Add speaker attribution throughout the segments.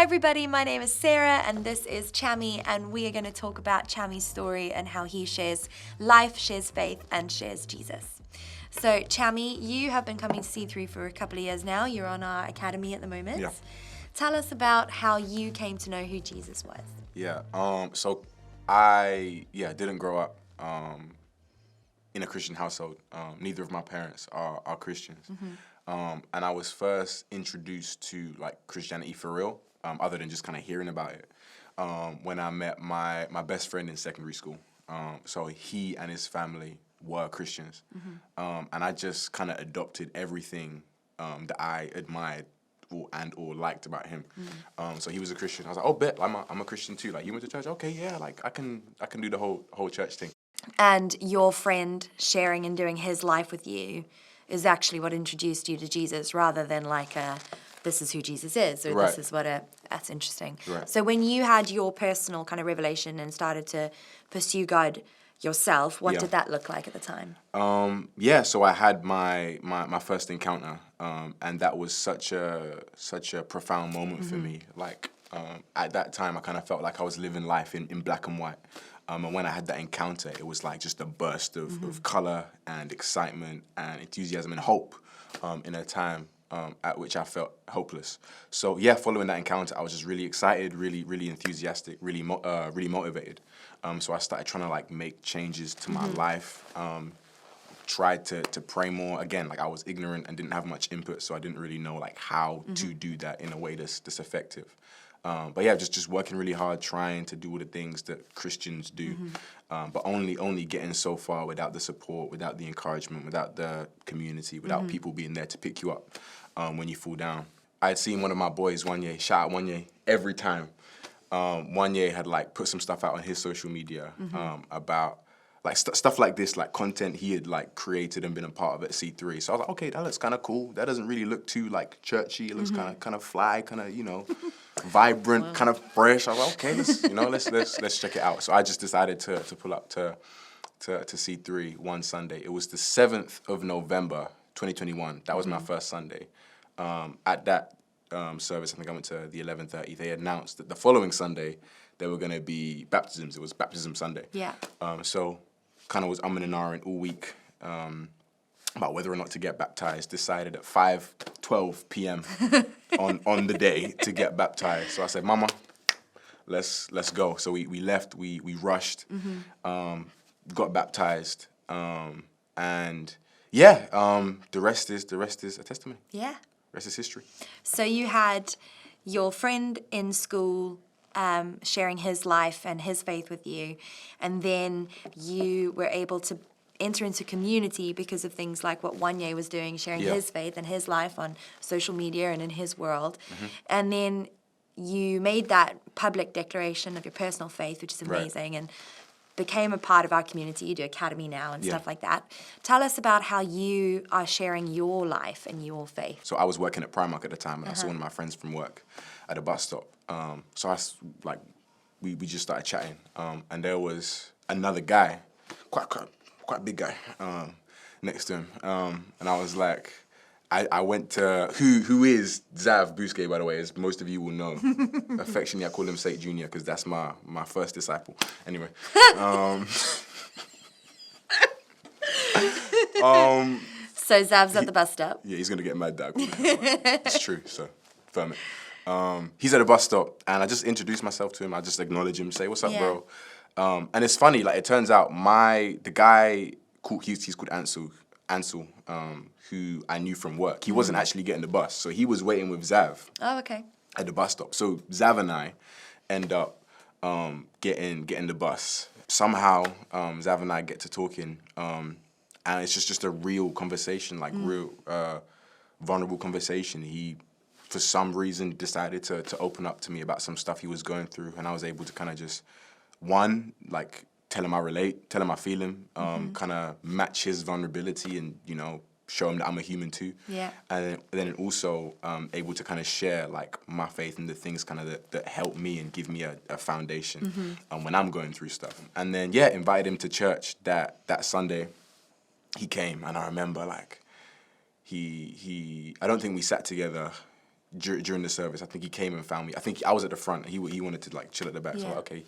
Speaker 1: Hi everybody, my name is Sarah and this is Tshiami, and we are going to talk about Tshiami's story and how he shares life, shares faith and shares Jesus. So Tshiami, you have been coming to C3 for a couple of years now. You're on our academy at the moment.
Speaker 2: Yeah.
Speaker 1: Tell us about how you came to know who Jesus was.
Speaker 2: Yeah. So I didn't grow up in a Christian household. Neither of my parents are Christians. And I was first introduced to like Christianity for real, other than just kind of hearing about it, when I met my best friend in secondary school. So he and his family were Christians, and I just kind of adopted everything that I admired or liked about him. So he was a Christian. I was like, oh, bet I'm a Christian too. Like, you went to church? Okay, yeah. Like I can do the whole church thing.
Speaker 1: And your friend sharing and doing his life with you is actually what introduced you to Jesus, rather than like this is who Jesus is, or
Speaker 2: Right.
Speaker 1: this is what that's interesting.
Speaker 2: Right.
Speaker 1: So when you had your personal kind of revelation and started to pursue God yourself, what
Speaker 2: Yeah.
Speaker 1: did that look like at the time?
Speaker 2: So I had my first encounter, and that was such a profound moment for me. Like, at that time, I kind of felt like I was living life in black and white. And when I had that encounter, it was like just a burst of color and excitement and enthusiasm and hope in a time at which I felt hopeless. So yeah, following that encounter, I was just really excited, really enthusiastic, really motivated. So I started trying to like make changes to my life. Tried to pray more. Again, like I was ignorant and didn't have much input, so I didn't really know like how to do that in a way that's effective. But yeah, just working really hard, trying to do all the things that Christians do, but only getting so far without the support, without the encouragement, without the community, without people being there to pick you up when you fall down. I had seen one of my boys, Wanye, shout out Wanye, every time. Wanye had like put some stuff out on his social media about like stuff like this, like content he had like created and been a part of at C3. So I was like, okay, that looks kind of cool. That doesn't really look too like churchy. It looks kind of fly, kind of vibrant, kind of fresh. I was like, okay, let's check it out. So I just decided to pull up to C3 one Sunday. It was the 7th of November, 2021. That was my first Sunday. At that service, I think I went to the 11:30. They announced that the following Sunday there were going to be baptisms. It was Baptism Sunday. Yeah. So kind of was umming and ahhing all week about whether or not to get baptized. Decided at 5:12 p.m. on the day to get baptized. So I said, Mama, let's go. So we left. We rushed. Got baptized. And yeah, the rest is a testimony.
Speaker 1: Yeah.
Speaker 2: The rest is history.
Speaker 1: So you had your friend in school sharing his life and his faith with you, and then you were able to enter into community because of things like what Wanye was doing, sharing his faith and his life on social media and in his world. And then you made that public declaration of your personal faith, which is amazing, and became a part of our community. You do academy now and stuff like that. Tell us about how you are sharing your life and your faith.
Speaker 2: So I was working at Primark at the time, and I saw one of my friends from work at a bus stop. So we just started chatting, and there was another guy, quite big guy, next to him, and I was like, I went to who is Zav Bousquet, by the way, as most of you will know. Affectionately, I call him Saint Junior because that's my first disciple. Anyway,
Speaker 1: So Zav's at the bus stop.
Speaker 2: Yeah, he's gonna get mad that I call him. It's true, so firm it. He's at a bus stop, and I just introduced myself to him. I just acknowledge him, say, "What's up, bro?" And it's funny, like it turns out the guy he's called Ansel, who I knew from work. He wasn't actually getting the bus, so he was waiting with Zav. Oh, okay. At the bus stop. So Zav and I end up getting the bus. Somehow, Zav and I get to talking, and it's just a real conversation, like real vulnerable conversation. He, for some reason, decided to open up to me about some stuff he was going through, and I was able to kind of just, like, tell him I relate, tell him I feel him, kind of match his vulnerability and, show him that I'm a human too. Yeah. And then also able to kind of share, like, my faith and the things kind of that help me and give me a foundation when I'm going through stuff. And then, invited him to church that Sunday. He came, and I remember, like, I don't think we sat together during the service. I think he came and found me. I think I was at the front. He wanted to like chill at the back. So
Speaker 1: Yeah.
Speaker 2: like, okay,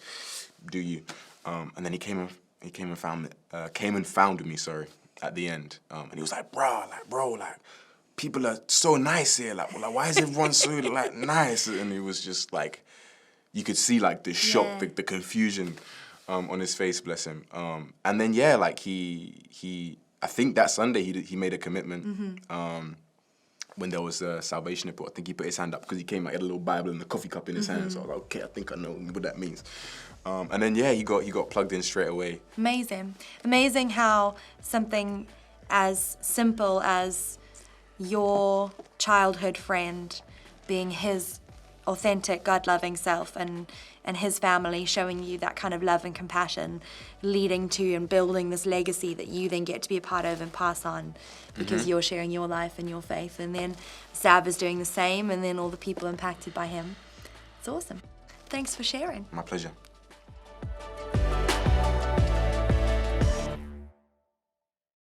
Speaker 2: do you? And then he came and found me. Sorry, at the end. And he was like, bro, like people are so nice here. Like why is everyone so like nice? And he was just like, you could see like the shock,
Speaker 1: Yeah.
Speaker 2: the confusion on his face, bless him. And then yeah, like he I think that Sunday he made a commitment. When there was a salvation report, I think he put his hand up because he came out, he had a little Bible and a coffee cup in his hand. So I was like, okay, I think I know what that means. And then yeah, he got plugged in straight away.
Speaker 1: Amazing how something as simple as your childhood friend being his authentic, God-loving self and his family showing you that kind of love and compassion, leading to and building this legacy that you then get to be a part of and pass on because you're sharing your life and your faith. And then Sav is doing the same, and then all the people impacted by him. It's awesome. Thanks for sharing.
Speaker 2: My pleasure.